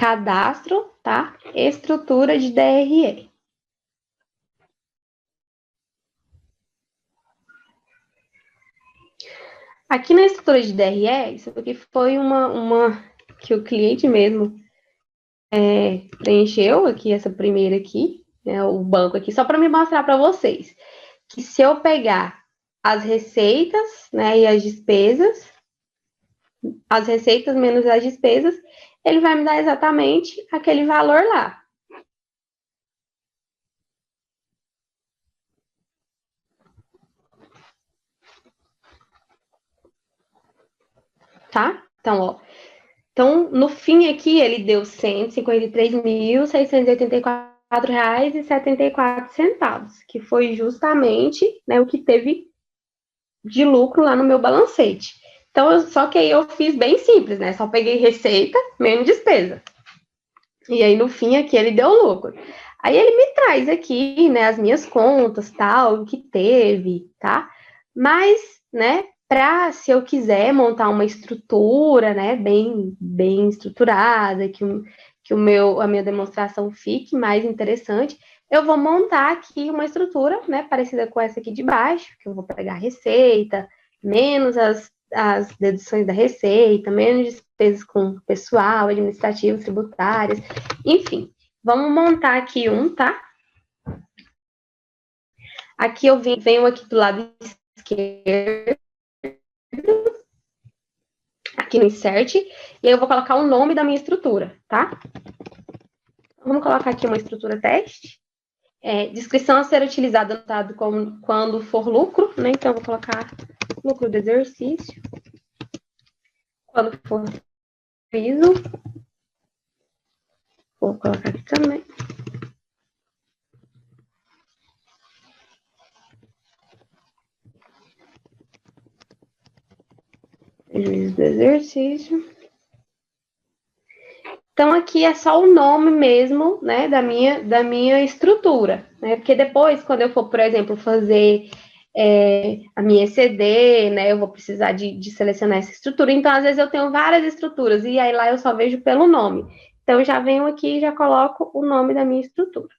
cadastro, tá? Estrutura de DRE. Aqui na estrutura de DRE, isso aqui foi uma que o cliente mesmo preencheu, aqui, essa primeira aqui, né, o banco aqui, só para me mostrar para vocês que se eu pegar as receitas, né, e as despesas, as receitas menos as despesas, ele vai me dar exatamente aquele valor lá. Tá? Então, ó. Então, no fim aqui, ele deu R$ 153.684,74, que foi justamente, né, o que teve de lucro lá no meu balancete. Então, só que aí eu fiz bem simples, né? Só peguei receita menos despesa. E aí, no fim, aqui ele deu lucro. Aí ele me traz aqui, né, as minhas contas, tal, o que teve, tá? Mas, né, se eu quiser montar uma estrutura, né, bem estruturada, que a minha demonstração fique mais interessante, eu vou montar aqui uma estrutura, né, parecida com essa aqui de baixo, que eu vou pegar a receita, menos as deduções da receita, menos despesas com pessoal, administrativo, tributárias, enfim. Vamos montar aqui tá? Aqui eu venho aqui do lado esquerdo, aqui no insert, e aí eu vou colocar o nome da minha estrutura, tá? Vamos colocar aqui uma estrutura teste. Descrição a ser utilizada anotado quando for lucro, né? Então, eu vou colocar lucro do exercício. Quando for piso, vou colocar aqui também. Prejuízo do exercício. Então, aqui é só o nome mesmo, né, da minha estrutura, né? Porque depois, quando eu for, por exemplo, fazer a minha ECD, né, eu vou precisar de selecionar essa estrutura. Então, às vezes, eu tenho várias estruturas, e aí lá eu só vejo pelo nome. Então, eu já venho aqui e já coloco o nome da minha estrutura.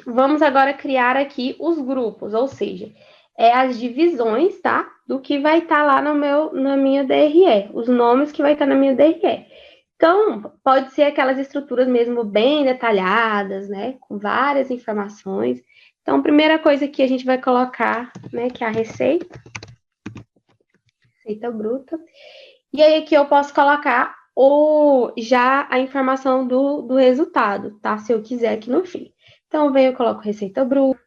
Vamos agora criar aqui os grupos, ou seja, as divisões, tá? Do que vai estar lá na minha DRE, os nomes que vai estar na minha DRE. Então, pode ser aquelas estruturas mesmo bem detalhadas, né? Com várias informações. Então, a primeira coisa que a gente vai colocar, né? Que é a receita bruta. E aí, aqui eu posso colocar já a informação do resultado, tá? Se eu quiser aqui no fim. Então, eu coloco receita bruta.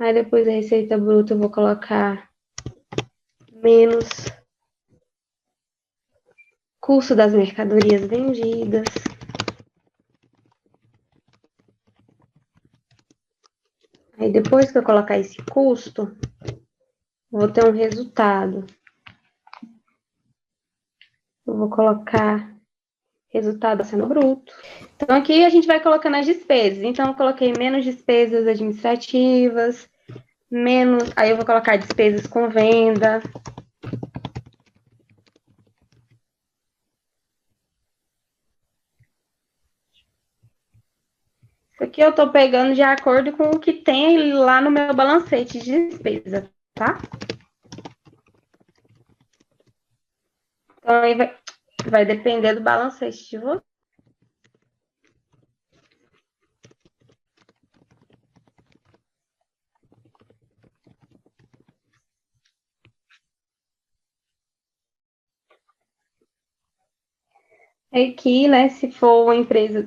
Aí, depois da receita bruta, eu vou colocar menos custo das mercadorias vendidas. Aí, depois que eu colocar esse custo, vou ter um resultado. Eu vou colocar resultado sendo bruto. Então, aqui a gente vai colocando as despesas. Então, eu coloquei menos despesas administrativas, aí eu vou colocar despesas com venda. Isso aqui eu tô pegando de acordo com o que tem lá no meu balancete de despesa, tá? Então, aí vai depender do balancete de você. Aqui, né, se for uma empresa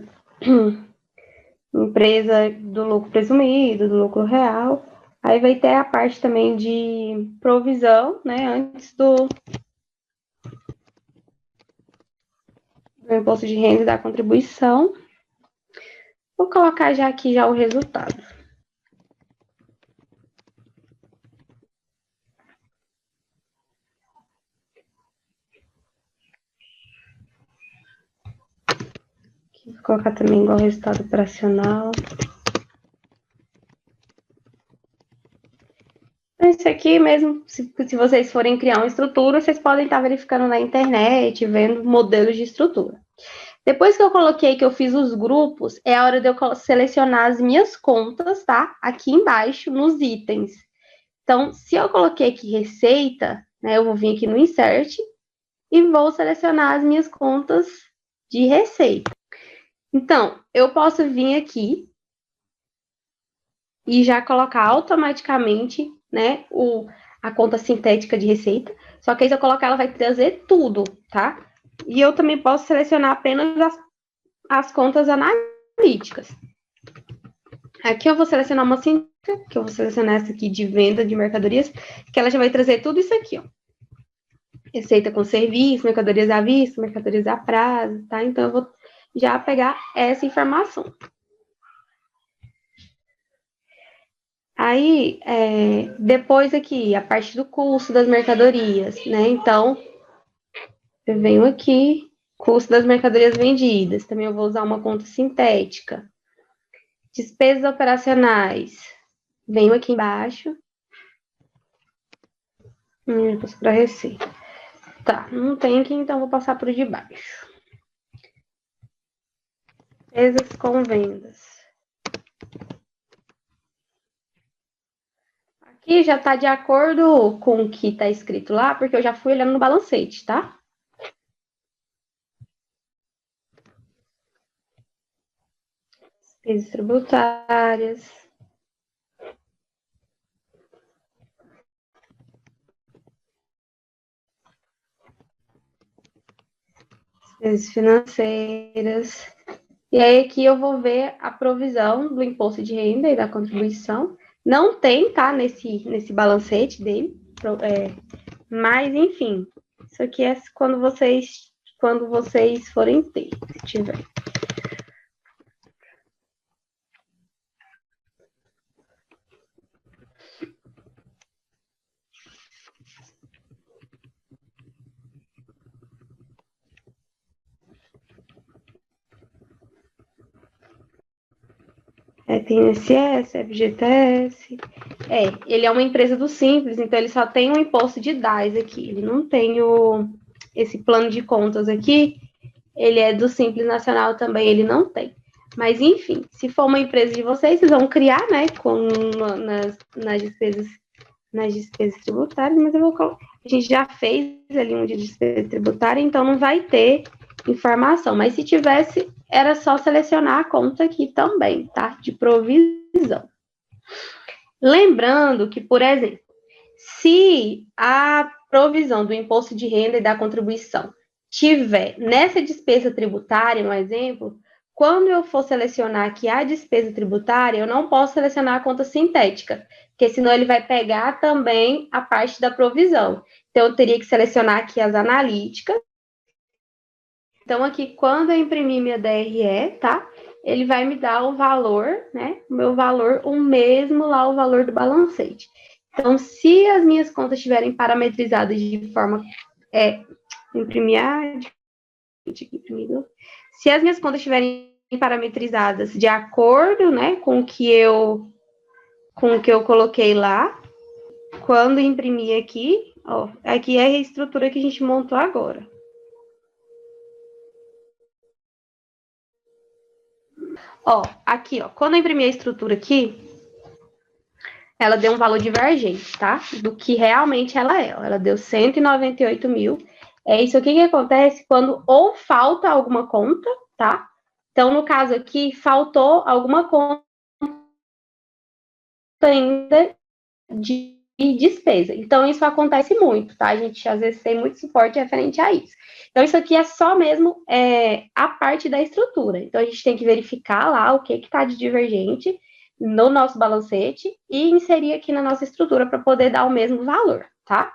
do lucro presumido, do lucro real, aí vai ter a parte também de provisão, né, antes do imposto de renda e da contribuição. Vou colocar já aqui já o resultado. Vou colocar também igual resultado operacional. Então, isso aqui mesmo, se vocês forem criar uma estrutura, vocês podem estar verificando na internet, vendo modelos de estrutura. Depois que eu coloquei que eu fiz os grupos, é a hora de eu selecionar as minhas contas, tá? Aqui embaixo, nos itens. Então, se eu coloquei aqui receita, né, eu vou vir aqui no insert e vou selecionar as minhas contas de receita. Então, eu posso vir aqui e já colocar automaticamente, né, a conta sintética de receita. Só que aí, se eu colocar, ela vai trazer tudo, tá? E eu também posso selecionar apenas as contas analíticas. Aqui eu vou selecionar uma sintética, que eu vou selecionar essa aqui de venda de mercadorias, que ela já vai trazer tudo isso aqui, ó. Receita com serviço, mercadorias à vista, mercadorias a prazo, tá? Então, eu vou já pegar essa informação. Aí, depois aqui, a parte do custo das mercadorias, né? Então, eu venho aqui, custo das mercadorias vendidas. Também eu vou usar uma conta sintética. Despesas operacionais. Venho aqui embaixo. Para receita. Tá, não tem aqui, então vou passar por de baixo. Despesas com vendas. Aqui já está de acordo com o que está escrito lá, porque eu já fui olhando no balancete, tá? Despesas tributárias. Despesas financeiras. E aí aqui eu vou ver a provisão do imposto de renda e da contribuição. Não tem, tá, nesse balancete dele. Mas, enfim, isso aqui é quando vocês forem ter, se tiver. Tem INSS, FGTS. Ele é uma empresa do Simples, então ele só tem um imposto de DAS aqui. Ele não tem esse plano de contas aqui. Ele é do Simples Nacional também, ele não tem. Mas, enfim, se for uma empresa de vocês vão criar, né, nas despesas tributárias, mas eu vou colocar. A gente já fez ali um de despesa tributária, então não vai ter informação. Mas se tivesse, era só selecionar a conta aqui também, tá? De provisão. Lembrando que, por exemplo, se a provisão do imposto de renda e da contribuição tiver nessa despesa tributária, um exemplo, quando eu for selecionar aqui a despesa tributária, eu não posso selecionar a conta sintética, porque senão ele vai pegar também a parte da provisão. Então, eu teria que selecionar aqui as analíticas. Então, aqui, quando eu imprimir minha DRE, tá? Ele vai me dar o valor, né? O meu valor, o mesmo lá, o valor do balancete. Então, se as minhas contas estiverem parametrizadas de forma. Imprimir. Se as minhas contas estiverem parametrizadas de acordo, né, com o que eu coloquei lá, quando imprimir aqui, ó, aqui é a estrutura que a gente montou agora. Ó, aqui, ó, quando eu imprimir a estrutura aqui, ela deu um valor divergente, tá? Do que realmente ela é. Ó, ela deu 198 mil. É isso aqui que acontece quando ou falta alguma conta, tá? Então, no caso aqui, faltou alguma conta ainda de despesa. Então, isso acontece muito, tá? A gente às vezes tem muito suporte referente a isso. Então, isso aqui é só mesmo a parte da estrutura. Então, a gente tem que verificar lá o que está de divergente no nosso balancete e inserir aqui na nossa estrutura para poder dar o mesmo valor, tá?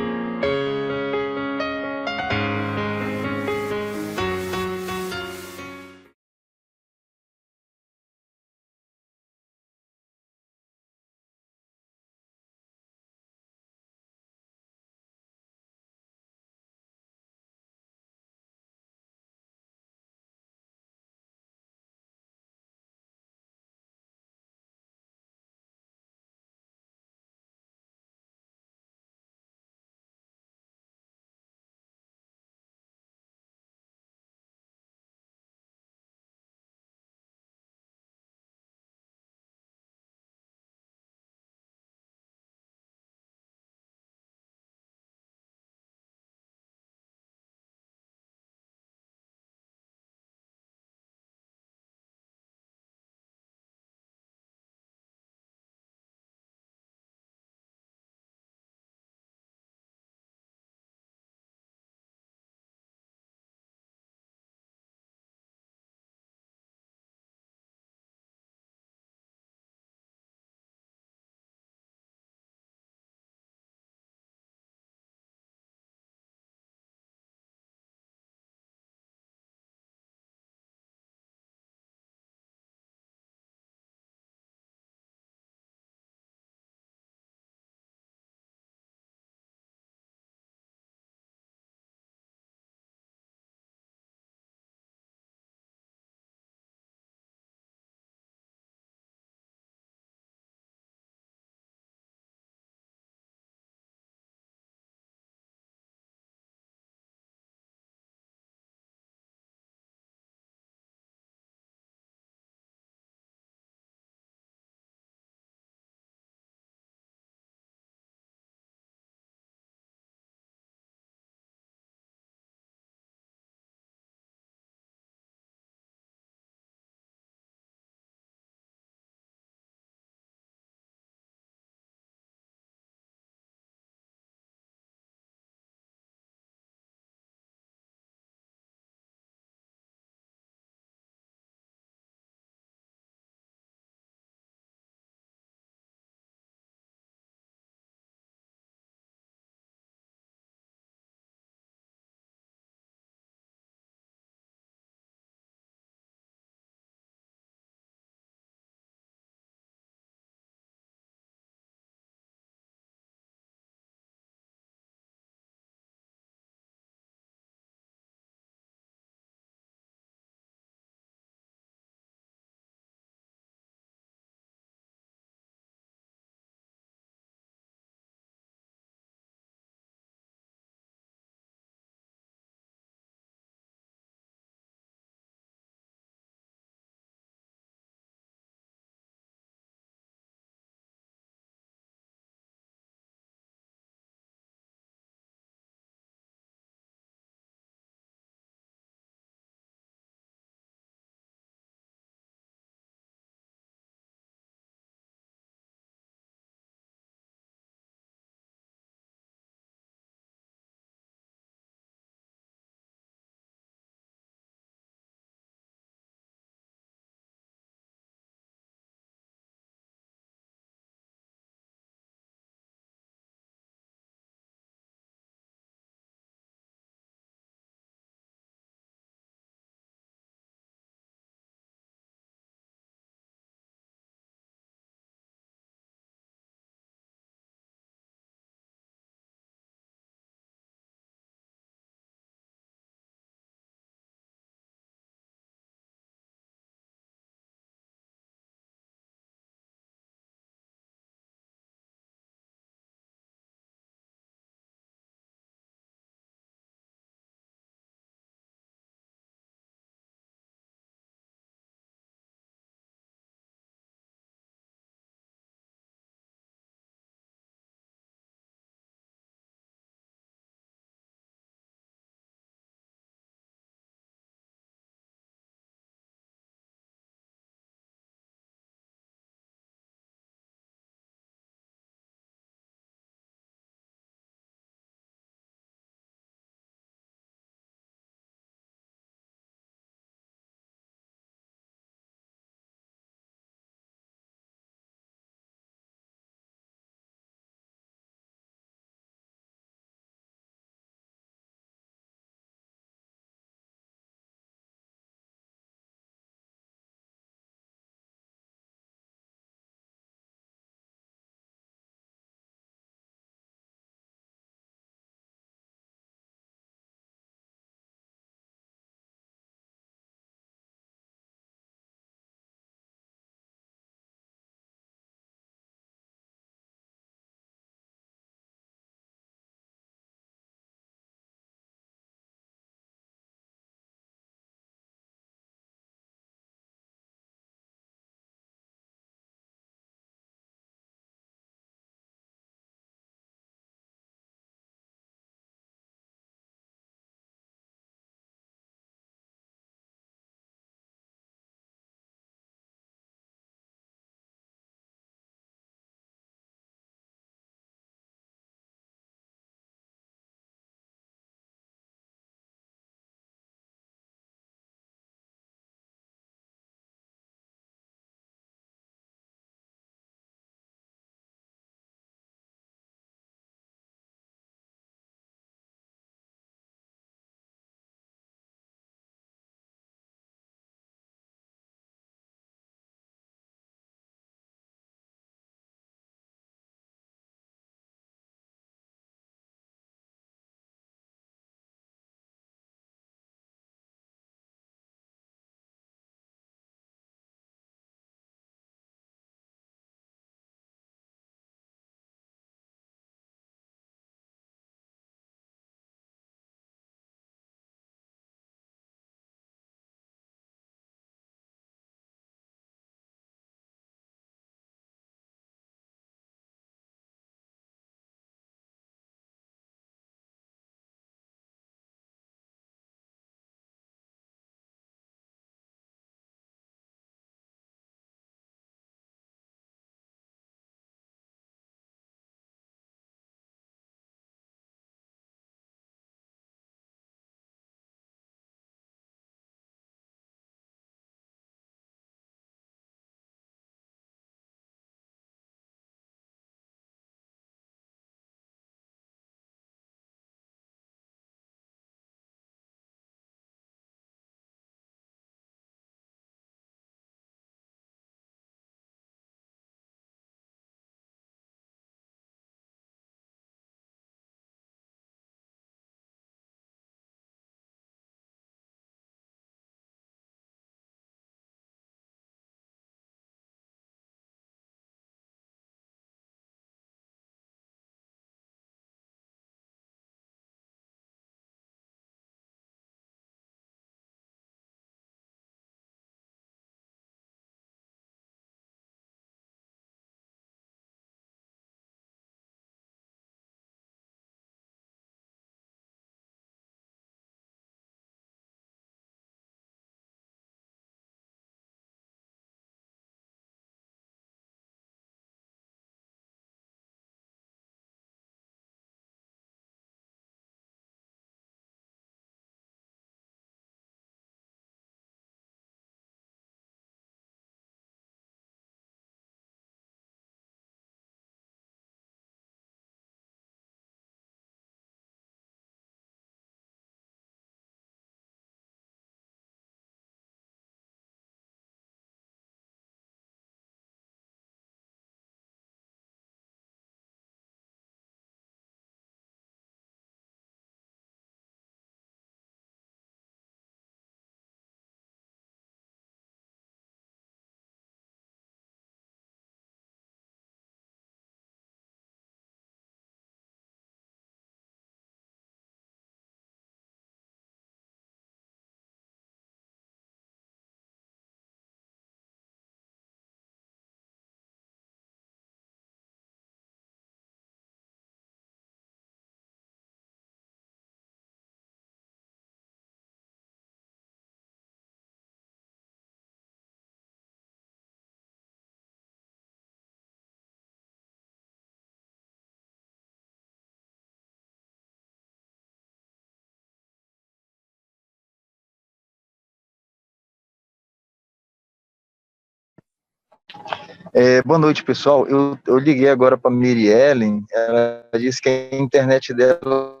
Boa noite, pessoal. Eu liguei agora para a Miriellen, ela disse que a internet dela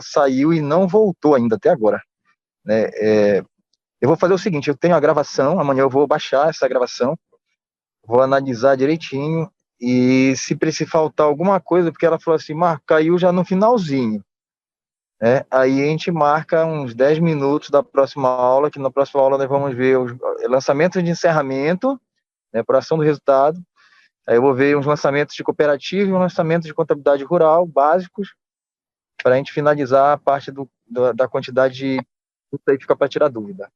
saiu e não voltou ainda até agora, né? Eu vou fazer o seguinte, eu tenho a gravação, amanhã eu vou baixar essa gravação, vou analisar direitinho e se precisar faltar alguma coisa, porque ela falou assim, Marco, caiu já no finalzinho, né? Aí a gente marca uns 10 minutos da próxima aula, que na próxima aula nós vamos ver os lançamentos de encerramento, né, por ação do resultado. Aí eu vou ver uns lançamentos de cooperativa e um lançamento de contabilidade rural básicos, para a gente finalizar a parte da quantidade de... Isso aí fica para tirar dúvida.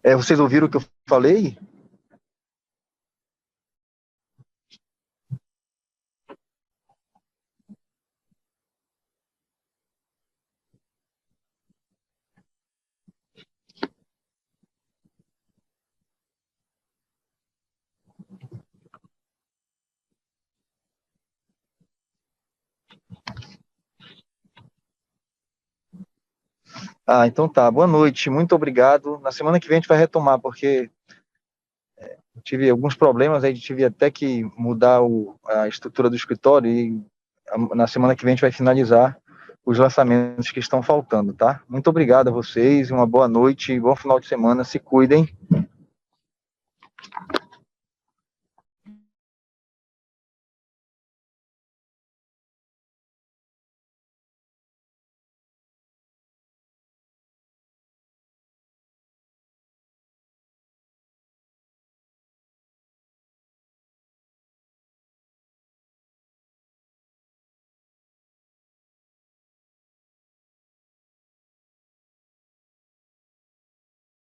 Vocês ouviram o que eu falei? Então tá. Boa noite, muito obrigado. Na semana que vem a gente vai retomar, porque eu tive alguns problemas, aí tive até que mudar a estrutura do escritório e na semana que vem a gente vai finalizar os lançamentos que estão faltando, tá? Muito obrigado a vocês, uma boa noite, bom final de semana, se cuidem.